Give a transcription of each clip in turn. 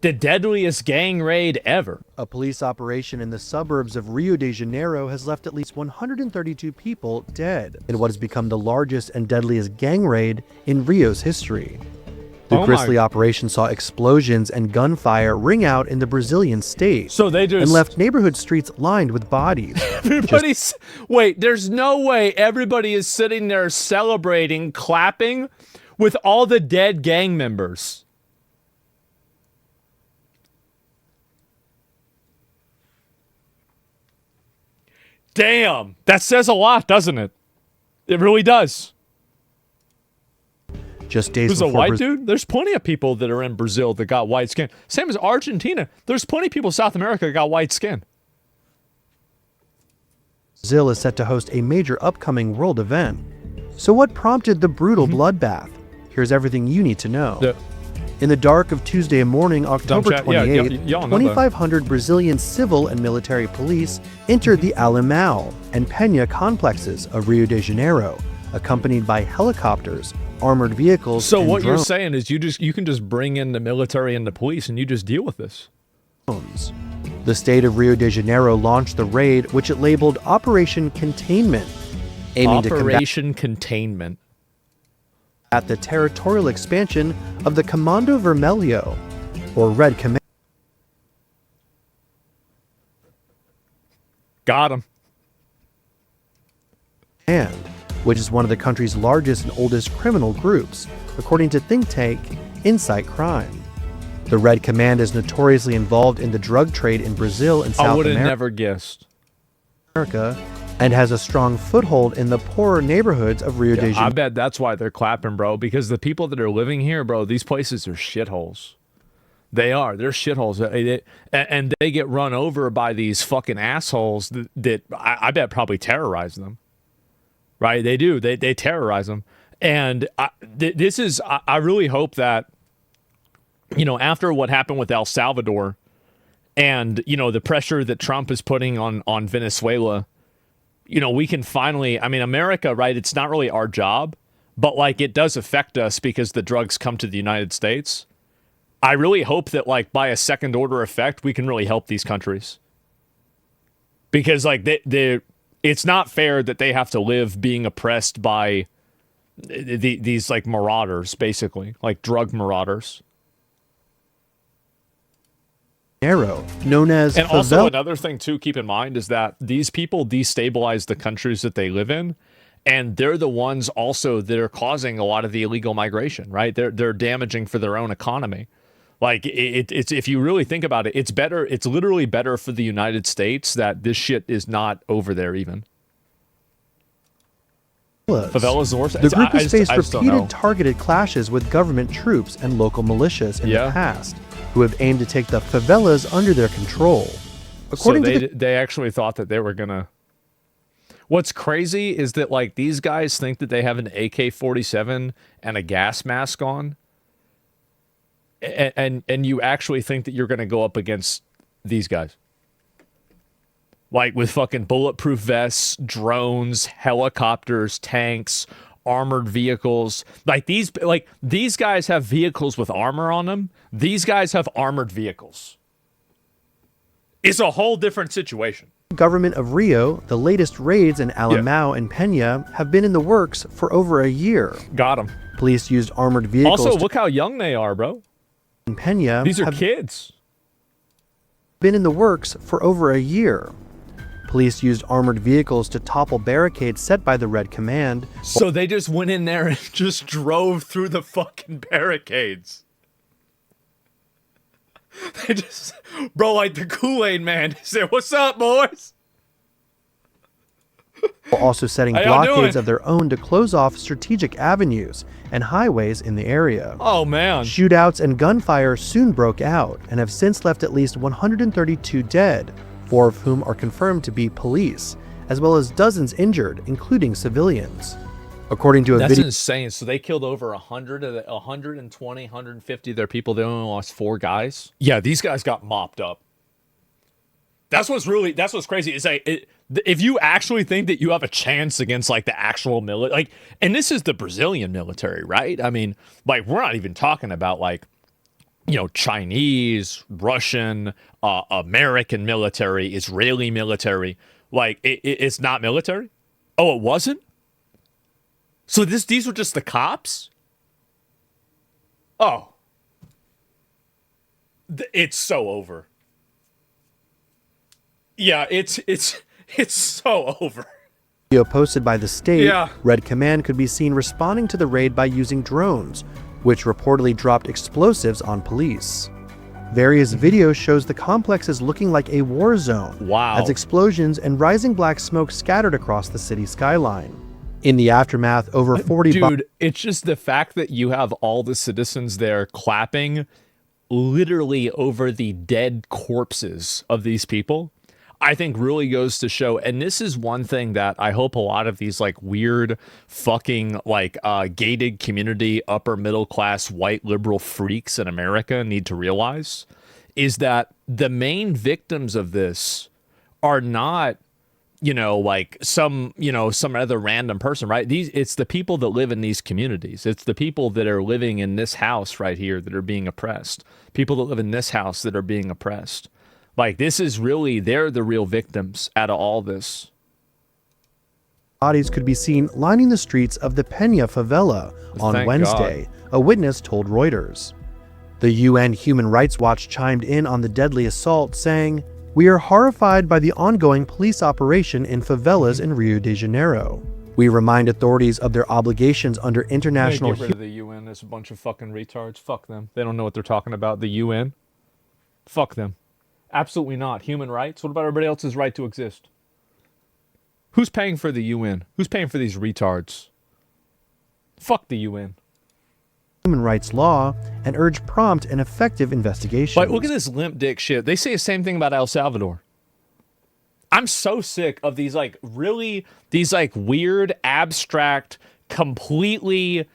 The deadliest gang raid ever. A police operation in the suburbs of Rio de Janeiro has left at least 132 people dead in what has become the largest and deadliest gang raid in Rio's history. The grisly operation saw explosions and gunfire ring out in the Brazilian state, and left neighborhood streets lined with bodies. Wait, there's no way everybody is sitting there celebrating, clapping with all the dead gang members. Damn, that says a lot, doesn't it? It really does. Just days before a white dude? There's plenty of people that are in Brazil that got white skin. Same as Argentina. There's plenty of people in South America that got white skin. Brazil is set to host a major upcoming world event. So what prompted the brutal bloodbath? Here's everything you need to know. In the dark of Tuesday morning, October 28th, 2,500 Brazilian civil and military police entered the Alemão and Penha complexes of Rio de Janeiro, accompanied by helicopters, armored vehicles, so and what drones. You're saying is you can just bring in the military and the police and you just deal with this. The state of Rio de Janeiro launched the raid, which it labeled Operation Containment, aiming to combat Containment at the territorial expansion of the Comando Vermelho, or Red Command. Got him. Which is one of the country's largest and oldest criminal groups, according to think tank Insight Crime. The Red Command is notoriously involved in the drug trade in Brazil and South America. I would have never guessed. And has a strong foothold in the poorer neighborhoods of Rio de Janeiro. I bet that's why they're clapping, bro, because the people that are living here, bro, these places are shitholes. They are. They're shitholes. And they get run over by these fucking assholes that I bet probably terrorize them. Right? They do. They terrorize them. And I really hope that, you know, after what happened with El Salvador and, you know, the pressure that Trump is putting on Venezuela, you know, we can finally, I mean, America, right, it's not really our job, but like it does affect us because the drugs come to the United States. I really hope that like by a second order effect, we can really help these countries. Because like it's not fair that they have to live being oppressed by these like marauders, basically, like drug marauders. Known as and also another thing too, keep in mind is that these people destabilize the countries that they live in, and they're the ones also that are causing a lot of the illegal migration, right? They're damaging for their own economy. Like it's if you really think about it, it's better. It's literally better for the United States that this shit is not over there even. Favelas worse. The group has faced repeated targeted clashes with government troops and local militias in the past, who have aimed to take the favelas under their control. According to they actually thought that they were gonna. What's crazy is that like these guys think that they have an AK-47 and a gas mask on, and you actually think that you're gonna go up against these guys, like with fucking bulletproof vests, drones, helicopters, tanks, armored vehicles. Like these guys have vehicles with armor on them. These guys have armored vehicles. It's a whole different situation. Government of Rio, the latest raids in Alemão and Penha have been in the works for over a year. Got them. Police used armored vehicles. Also, look how young they are, bro. In Penha, these are kids. Been in the works for over a year. Police used armored vehicles to topple barricades set by the Red Command. So they just went in there and just drove through the fucking barricades. They just, bro, like the Kool-Aid man said, "What's up, boys?" While also setting blockades of their own to close off strategic avenues and highways in the area. Oh, man. Shootouts and gunfire soon broke out and have since left at least 132 dead, 4 of whom are confirmed to be police, as well as dozens injured, including civilians. According to a video... That's insane. So they killed over 120, 150 of their people. They only lost 4 guys. Yeah, these guys got mopped up. That's what's crazy. It's like, if you actually think that you have a chance against like the actual military, like, and this is the Brazilian military, right? I mean, like, we're not even talking about like, Chinese, Russian, American military, Israeli military. Like, it's not military? Oh, it wasn't? So these were just the cops? Oh. It's so over. Yeah, it's so over. Video posted by the state, Red Command could be seen responding to the raid by using drones, which reportedly dropped explosives on police. Various videos shows the complex is looking like a war zone, as explosions and rising black smoke scattered across the city skyline. In the aftermath, over 40... Dude, it's just the fact that you have all the citizens there clapping literally over the dead corpses of these people, I think really goes to show. And this is one thing that I hope a lot of these like weird fucking like gated community, upper middle class, white liberal freaks in America need to realize, is that the main victims of this are not, like some other random person, right? It's the people that live in these communities. It's the people that are living in this house right here that are being oppressed. People that live in this house that are being oppressed. Like, this is really, they're the real victims out of all this. Bodies could be seen lining the streets of the Peña favela on Wednesday, a witness told Reuters. The UN Human Rights Watch chimed in on the deadly assault, saying, "We are horrified by the ongoing police operation in favelas in Rio de Janeiro. We remind authorities of their obligations under international..." Get rid of the UN. There's a bunch of fucking retards. Fuck them. They don't know what they're talking about. The UN. Fuck them. Absolutely not. Human rights? What about everybody else's right to exist? Who's paying for the UN? Who's paying for these retards? Fuck the UN. Human rights law and urge prompt and effective investigation. Like, look at this limp dick shit. They say the same thing about El Salvador. I'm so sick of these weird, abstract, completely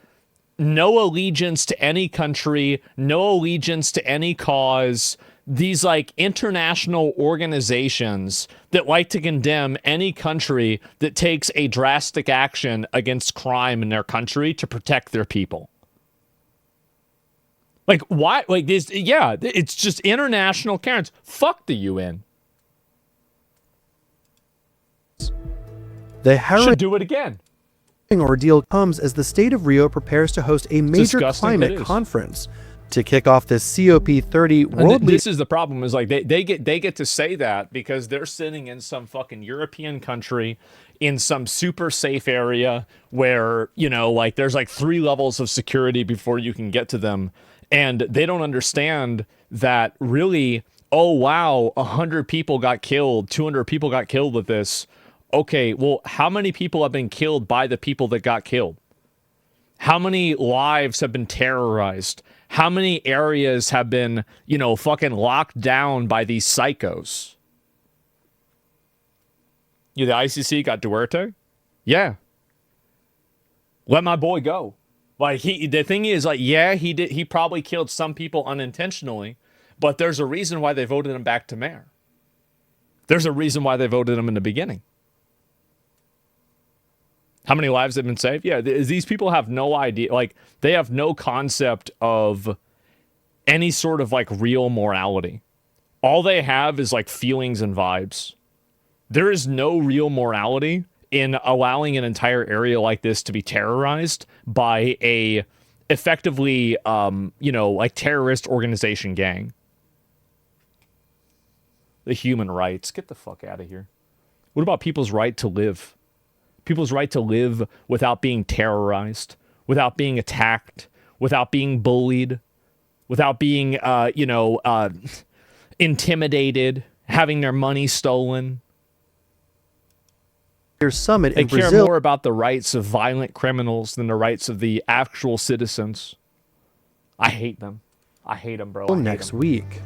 no allegiance to any country, no allegiance to any cause, these like international organizations that like to condemn any country that takes a drastic action against crime in their country to protect their people. Like, why? Like, this, yeah, it's just international Karens. Fuck the UN. The should do it again. Ordeal comes as the state of Rio prepares to host a major climate conference to kick off the COP30 World. This is the problem, is like they get to say that because they're sitting in some fucking European country in some super safe area where, like there's like 3 levels of security before you can get to them. And they don't understand that really, oh, wow, 100 people got killed, 200 people got killed with this. Okay, well, how many people have been killed by the people that got killed? How many lives have been terrorized? How many areas have been, fucking locked down by these psychos? The ICC got Duarte? Yeah. Let my boy go. Like, the thing is, like, yeah, he probably killed some people unintentionally, but there's a reason why they voted him back to mayor. There's a reason why they voted him in the beginning. How many lives have been saved? Yeah, these people have no idea. Like, they have no concept of any sort of, like, real morality. All they have is, like, feelings and vibes. There is no real morality in allowing an entire area like this to be terrorized by a effectively, like, terrorist organization gang. The human rights. Get the fuck out of here. What about people's right to live? People's right to live without being terrorized, without being attacked, without being bullied, without being, intimidated, having their money stolen. Summit in Brazil. They care more about the rights of violent criminals than the rights of the actual citizens. I hate them. I hate them, bro. Next week.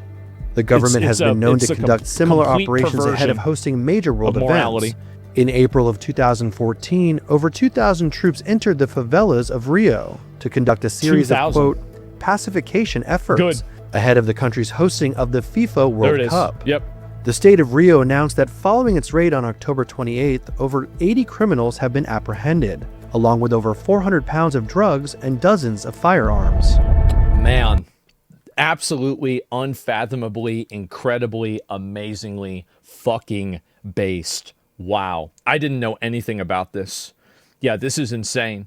The government has been known to conduct similar operations ahead of hosting major world events. In April of 2014, over 2,000 troops entered the favelas of Rio to conduct a series of, quote, pacification efforts ahead of the country's hosting of the FIFA World Cup. Yep. The state of Rio announced that following its raid on October 28th, over 80 criminals have been apprehended, along with over 400 pounds of drugs and dozens of firearms. Man, Absolutely, unfathomably, incredibly, amazingly fucking based. Wow. I didn't know anything about this. Yeah, this is insane.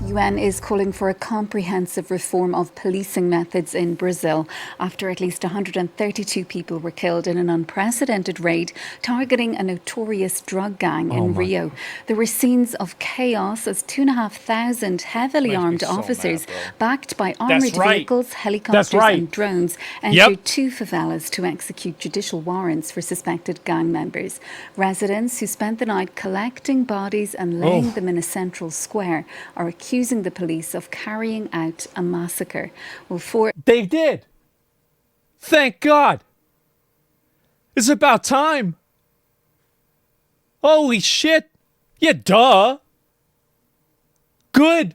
UN is calling for a comprehensive reform of policing methods in Brazil after at least 132 people were killed in an unprecedented raid targeting a notorious drug gang in Rio. There were scenes of chaos as 2,500 heavily armed officers, backed by armoured vehicles, helicopters and drones, entered two favelas to execute judicial warrants for suspected gang members. Residents who spent the night collecting bodies and laying them in a central square are accusing the police of carrying out a massacre. Well, they did. Thank God. It's about time. Holy shit. Yeah, duh. Good.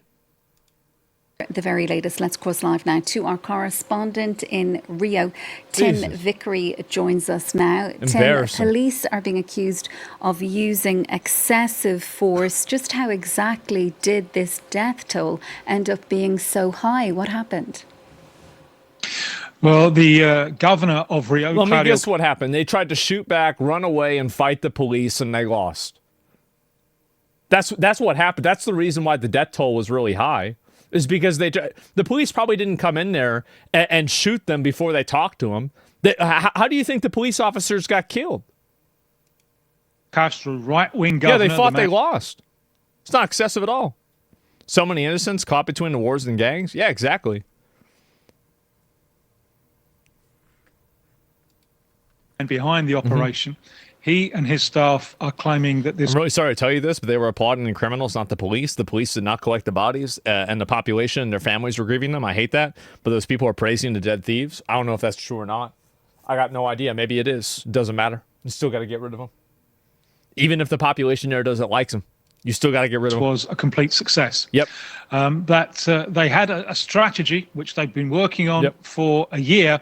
The very latest. Let's cross live now to our correspondent in Rio. Tim Vickery joins us now. Tim, police are being accused of using excessive force. Just how exactly did this death toll end up being so high? What happened? Well, the governor of Rio... Let me guess what happened. They tried to shoot back, run away, and fight the police, and they lost. That's what happened. That's the reason why the death toll was really high. Is because the police probably didn't come in there and shoot them before they talked to them. How do you think the police officers got killed? Castro, right-wing governor. Yeah, they thought they lost. It's not excessive at all. So many innocents caught between the wars and gangs. Yeah, exactly. And behind the operation, he and his staff are claiming that this... I'm really sorry to tell you this, but they were applauding the criminals, not the police. The police did not collect the bodies, and the population and their families were grieving them. I hate that. But those people are praising the dead thieves. I don't know if that's true or not. I got no idea. Maybe it is. Doesn't matter. You still got to get rid of them. Even if the population there doesn't like them, you still got to get rid of them. It was a complete success. Yep. They had a strategy, which they've been working on for a year,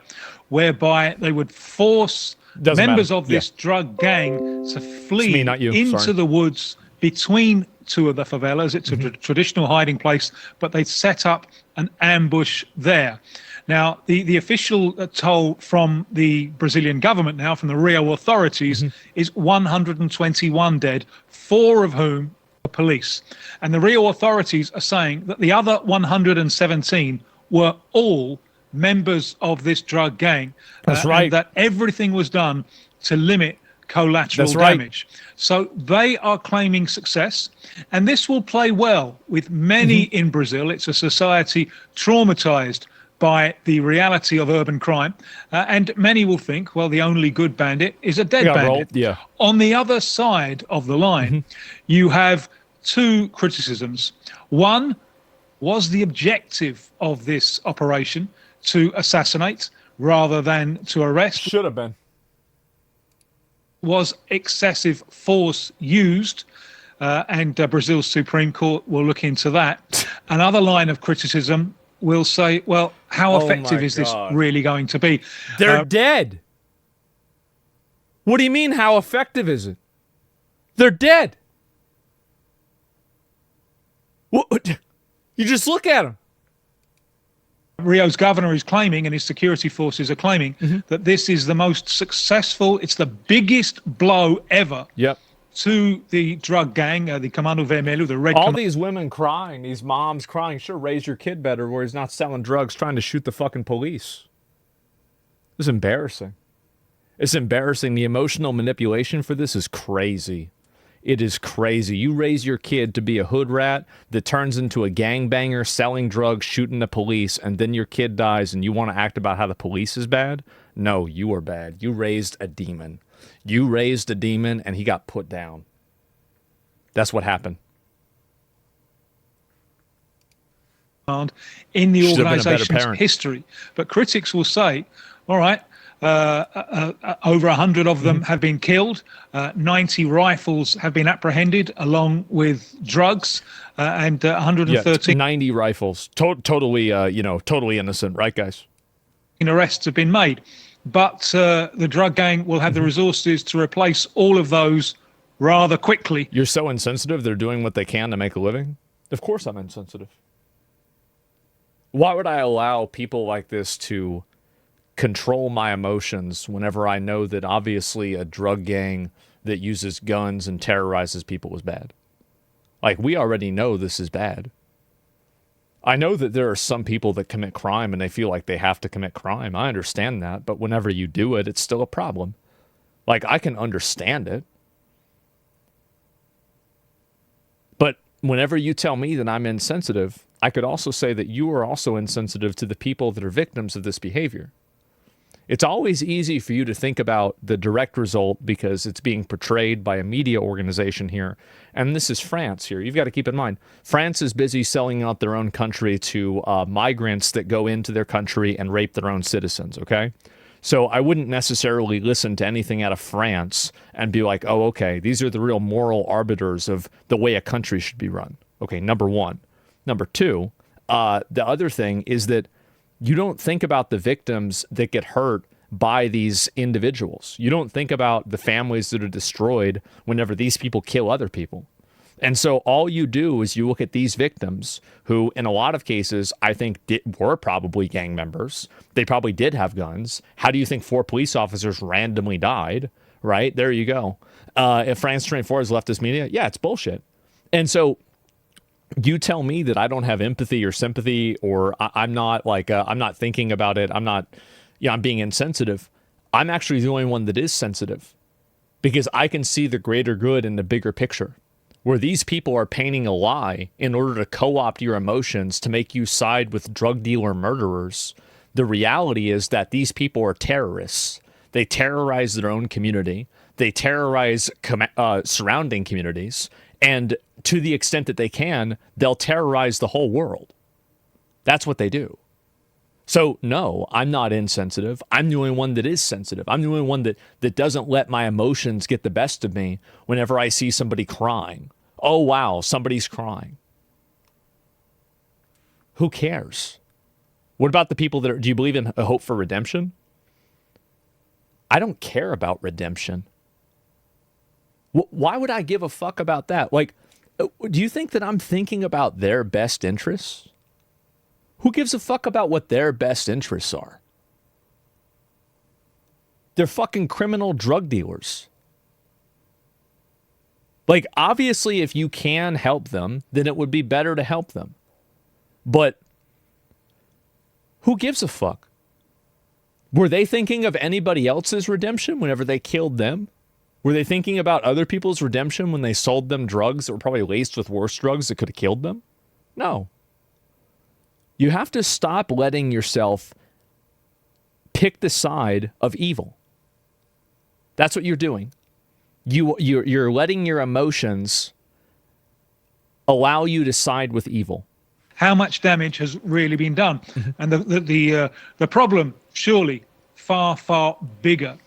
whereby they would force... members of this drug gang to flee into the woods between two of the favelas. It's a traditional hiding place, but they set up an ambush there. Now, the official toll from the Brazilian government now, from the Rio authorities, is 121 dead, 4 of whom are police. And the Rio authorities are saying that the other 117 were all members of this drug gang. That's right. And that everything was done to limit collateral damage. So they are claiming success, and this will play well with many in Brazil. It's a society traumatized by the reality of urban crime, and many will think, well, the only good bandit is a dead bandit. On the other side of the line, you have 2 criticisms. One, was the objective of this operation to assassinate rather than to arrest? Should have been. Was excessive force used? And Brazil's Supreme Court will look into that. Another line of criticism will say, well, how effective is this really going to be? They're dead. What do you mean, how effective is it? They're dead. What? You just look at them. Rio's governor is claiming, and his security forces are claiming, that this is the most successful, it's the biggest blow ever to the drug gang, the Comando Vermelho, the Red All these women crying, these moms crying, sure, raise your kid better where he's not selling drugs, trying to shoot the fucking police. It's embarrassing. It's embarrassing. The emotional manipulation for this is crazy. It is crazy. You raise your kid to be a hood rat that turns into a gangbanger, selling drugs, shooting the police, and then your kid dies and you want to act about how the police is bad? No, you are bad. You raised a demon. You raised a demon and he got put down. That's what happened. In the organization's history. But critics will say, all right, over 100 of them have been killed. 90 rifles have been apprehended along with drugs, and 113 90 rifles. Totally, totally innocent, right, guys? Arrests have been made. But the drug gang will have the resources to replace all of those rather quickly. You're so insensitive. They're doing what they can to make a living. Of course I'm insensitive. Why would I allow people like this to control my emotions whenever I know that obviously a drug gang that uses guns and terrorizes people is bad? Like, we already know this is bad. I know that there are some people that commit crime and they feel like they have to commit crime. I understand that, but whenever you do it, it's still a problem. Like, I can understand it. But whenever you tell me that I'm insensitive, I could also say that you are also insensitive to the people that are victims of this behavior. It's always easy for you to think about the direct result because it's being portrayed by a media organization here. And this is France here. You've got to keep in mind, France is busy selling out their own country to migrants that go into their country and rape their own citizens, okay? So I wouldn't necessarily listen to anything out of France and be like, oh, okay, these are the real moral arbiters of the way a country should be run. Okay, number one. Number two, the other thing is that you don't think about the victims that get hurt by these individuals. You don't think about the families that are destroyed whenever these people kill other people. And so all you do is you look at these victims who, in a lot of cases, I think were probably gang members. They probably did have guns. How do you think 4 police officers randomly died? Right? There you go. If France 24 is leftist media, yeah, it's bullshit. And so you tell me that I don't have empathy or sympathy, or I'm not like, I'm not thinking about it. I'm not, I'm being insensitive. I'm actually the only one that is sensitive because I can see the greater good in the bigger picture where these people are painting a lie in order to co-opt your emotions to make you side with drug dealer murderers. The reality is that these people are terrorists. They terrorize their own community. They terrorize surrounding communities. And to the extent that they can, they'll terrorize the whole world. That's what they do. So, no, I'm not insensitive. I'm the only one that is sensitive. I'm the only one that doesn't let my emotions get the best of me whenever I see somebody crying. Oh, wow, somebody's crying. Who cares? What about the people that do you believe in a hope for redemption? I don't care about redemption. Why would I give a fuck about that? Like, do you think that I'm thinking about their best interests? Who gives a fuck about what their best interests are? They're fucking criminal drug dealers. Like, obviously, if you can help them, then it would be better to help them. But who gives a fuck? Were they thinking of anybody else's redemption whenever they killed them? Were they thinking about other people's redemption when they sold them drugs that were probably laced with worse drugs that could have killed them? No. You have to stop letting yourself pick the side of evil. That's what you're doing. You're letting your emotions allow you to side with evil. How much damage has really been done? And the problem, surely, far, far bigger.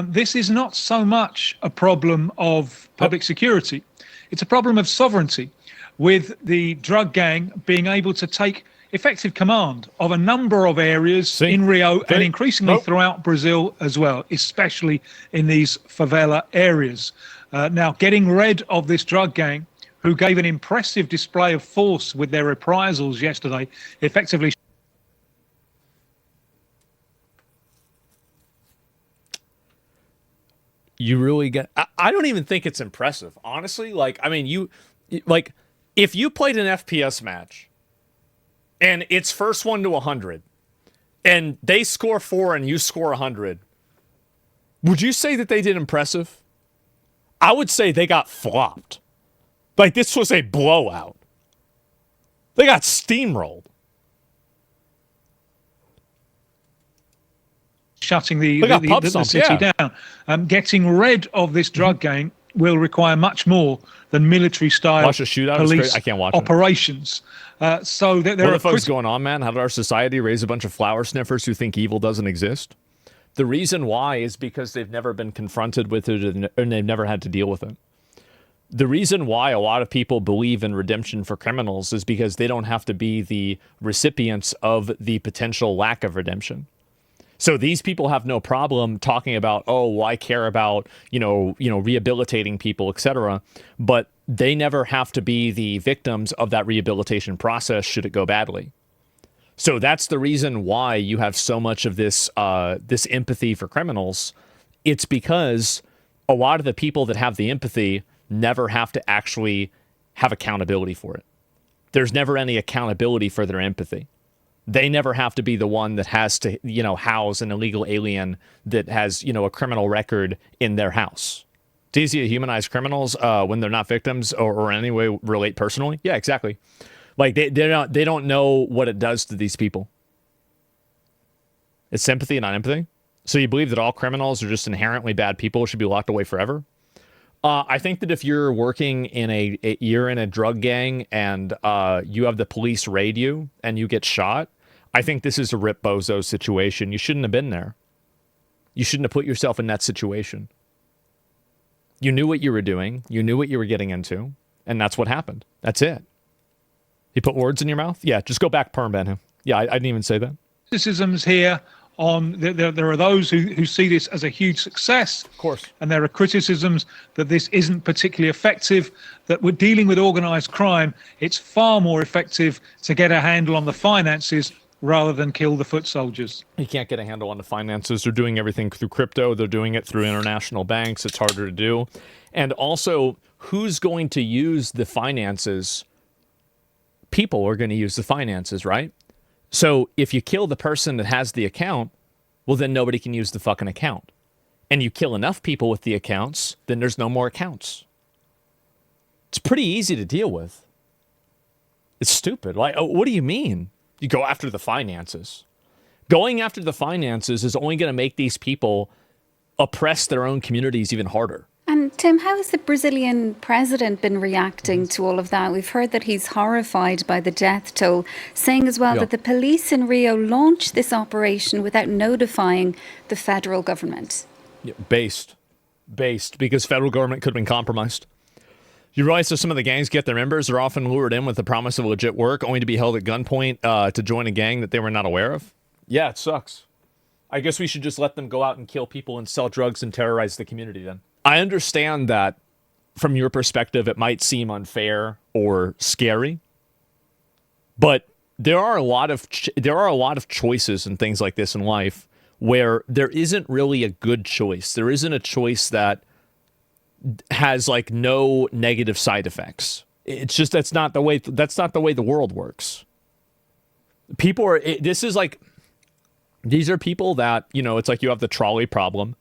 This is not so much a problem of public security. It's a problem of sovereignty, with the drug gang being able to take effective command of a number of areas in Rio and increasingly throughout Brazil as well, especially in these favela areas. Now, getting rid of this drug gang, who gave an impressive display of force with their reprisals yesterday, effectively. You really get, I don't even think it's impressive, honestly. Like, I mean, like, if you played an FPS match and it's first 1 to 100 and they score 4 and you score 100, would you say that they did impressive? I would say they got flopped. Like, this was a blowout. They got steamrolled. Shutting the city down. Getting rid of this drug gang will require much more than military-style police I can't watch operations. So there what are the fuck's going on, man? How did our society raise a bunch of flower sniffers who think evil doesn't exist? The reason why is because they've never been confronted with it and they've never had to deal with it. The reason why a lot of people believe in redemption for criminals is because they don't have to be the recipients of the potential lack of redemption. So these people have no problem talking about, oh, well, I care about, rehabilitating people, etc. But they never have to be the victims of that rehabilitation process should it go badly. So that's the reason why you have so much of this this empathy for criminals. It's because a lot of the people that have the empathy never have to actually have accountability for it. There's never any accountability for their empathy. They never have to be the one that has to, you know, house an illegal alien that has, you know, a criminal record in their house. It's easy to humanize criminals when they're not victims or in any way relate personally. Yeah, exactly. Like they don't know what it does to these people. It's sympathy, not empathy. So you believe that all criminals are just inherently bad people, should be locked away forever? I think that if you're working in you're in a drug gang and you have the police raid you and you get shot, I think this is a Rip Bozo situation. You shouldn't have been there. You shouldn't have put yourself in that situation. You knew what you were doing. You knew what you were getting into. And that's what happened. That's it. He put words in your mouth? Yeah, just go back perm, Ben. Yeah, I didn't even say that. Criticisms here on there are those who see this as a huge success. Of course. And there are criticisms that this isn't particularly effective, that we're dealing with organized crime. It's far more effective to get a handle on the finances rather than kill the foot soldiers. You can't get a handle on the finances. They're doing everything through crypto. They're doing it through international banks. It's harder to do. And also, who's going to use the finances? People are going to use the finances, right? So if you kill the person that has the account, well, then nobody can use the fucking account. And you kill enough people with the accounts, then there's no more accounts. It's pretty easy to deal with. It's stupid. Like, what do you mean? You go after the finances. Going after the finances is only going to make these people oppress their own communities even harder. And Tim, how has the Brazilian president been reacting to all of that? We've heard that he's horrified by the death toll, saying as well that the police in Rio launched this operation without notifying the federal government. Yeah, based, because federal government could have been compromised. You realize that some of the gangs get their members are often lured in with the promise of legit work, only to be held at gunpoint to join a gang that they were not aware of? Yeah, it sucks. I guess we should just let them go out and kill people and sell drugs and terrorize the community then. I understand that from your perspective, it might seem unfair or scary, but there are a lot of choices and things like this in life where there isn't really a good choice. There isn't a choice that has like no negative side effects. It's just that's not the way the world works. People are these are people that, you know, it's like you have the trolley problem.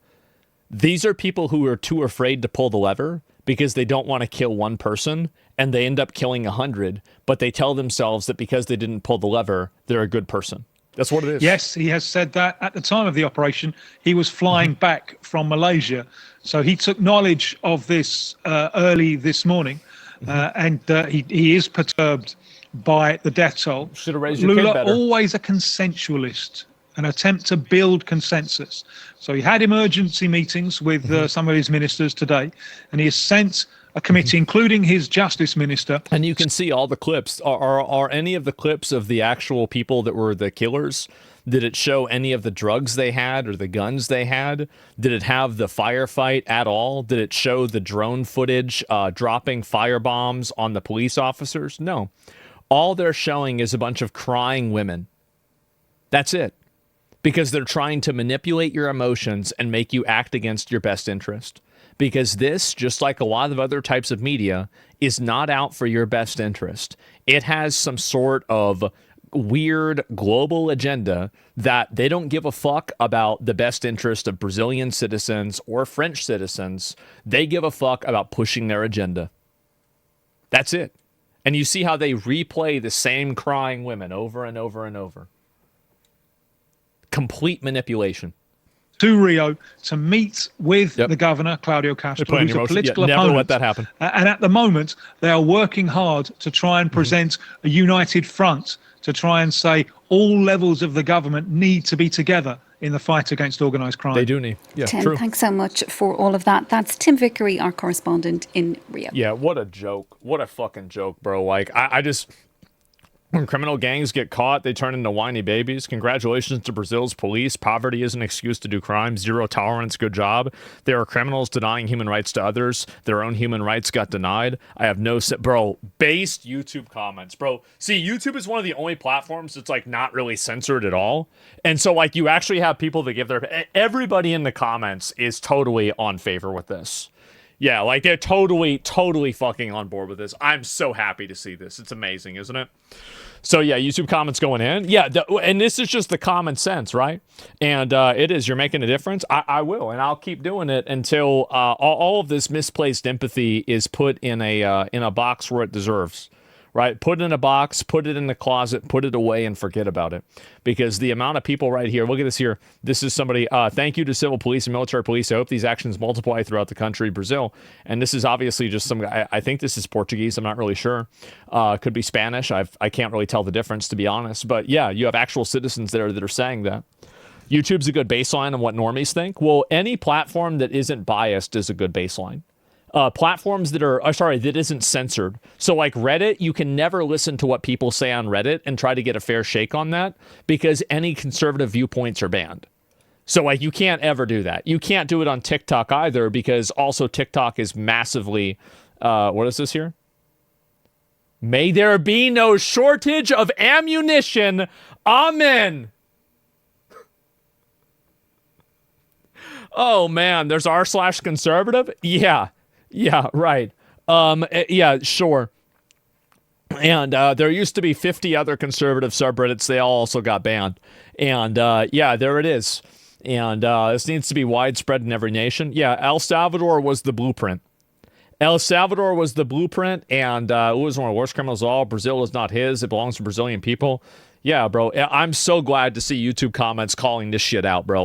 These are people who are too afraid to pull the lever because they don't want to kill one person and they end up killing 100, but they tell themselves that because they didn't pull the lever, they're a good person. That's what it is. Yes, he has said that at the time of the operation. He was flying back from Malaysia. So he took knowledge of this early this morning, and he is perturbed by the death toll. Should have raised your Lula, kid better. Always a consensualist, an attempt to build consensus. So he had emergency meetings with some of his ministers today, and he has sent a committee, including his justice minister. And you can see all the clips. Are any of the clips of the actual people that were the killers? Did it show any of the drugs they had or the guns they had? Did it have the firefight at all? Did it show the drone footage dropping firebombs on the police officers? No. All they're showing is a bunch of crying women. That's it. Because they're trying to manipulate your emotions and make you act against your best interest. Because this, just like a lot of other types of media, is not out for your best interest. It has some sort of weird global agenda that they don't give a fuck about the best interest of Brazilian citizens or French citizens. They give a fuck about pushing their agenda. That's it. And you see how they replay the same crying women over and over and over. Complete manipulation. To Rio to meet with the governor, Claudio Castro, who's a political opponent. Never let that happen. And at the moment, they are working hard to try and present a united front, to try and say all levels of the government need to be together in the fight against organised crime. They do need. Yeah, Tim, true. thanks so much for all of that. That's Tim Vickery, our correspondent in Rio. Yeah, what a joke. What a fucking joke, bro. Like, When criminal gangs get caught, they turn into whiny babies. Congratulations to Brazil's police. Poverty is an excuse to do crime. Zero tolerance. Good job. There are criminals denying human rights to others. Their own human rights got denied. I have no... Bro, based YouTube comments. Bro, see, YouTube is one of the only platforms that's, like, not really censored at all. And so, like, you actually have people that give their... Everybody in the comments is totally on favor with this. Yeah, like, they're totally fucking on board with this. I'm so happy to see this. It's amazing, isn't it? So, yeah, YouTube comments going in. Yeah, and this is just the common sense, right? And it is. You're making a difference. I will, and I'll keep doing it until all of this misplaced empathy is put in a box where it deserves. Right? Put it in a box, put it in the closet, put it away, and forget about it. Because the amount of people right here, look at this here. This is somebody, thank you to civil police and military police. I hope these actions multiply throughout the country, Brazil. And this is obviously just some guy, I think this is Portuguese, I'm not really sure. Could be Spanish, I can't really tell the difference, to be honest. But yeah, you have actual citizens there that are saying that. YouTube's a good baseline on what normies think. Well, any platform that isn't biased is a good baseline. Platforms that are, that isn't censored. So like Reddit, you can never listen to what people say on Reddit and try to get a fair shake on that because any conservative viewpoints are banned. So like you can't ever do that. You can't do it on TikTok either because also TikTok is massively, what is this here? May there be no shortage of ammunition. Amen. Oh man, there's r/conservative. Yeah, right. Yeah, sure. And there used to be 50 other conservative subreddits. They all also got banned. And yeah, there it is. And this needs to be widespread in every nation. Yeah, El Salvador was the blueprint. El Salvador was the blueprint, and it was one of the worst criminals of all. Brazil is not his. It belongs to Brazilian people. Yeah, bro. I'm so glad to see YouTube comments calling this shit out, bro.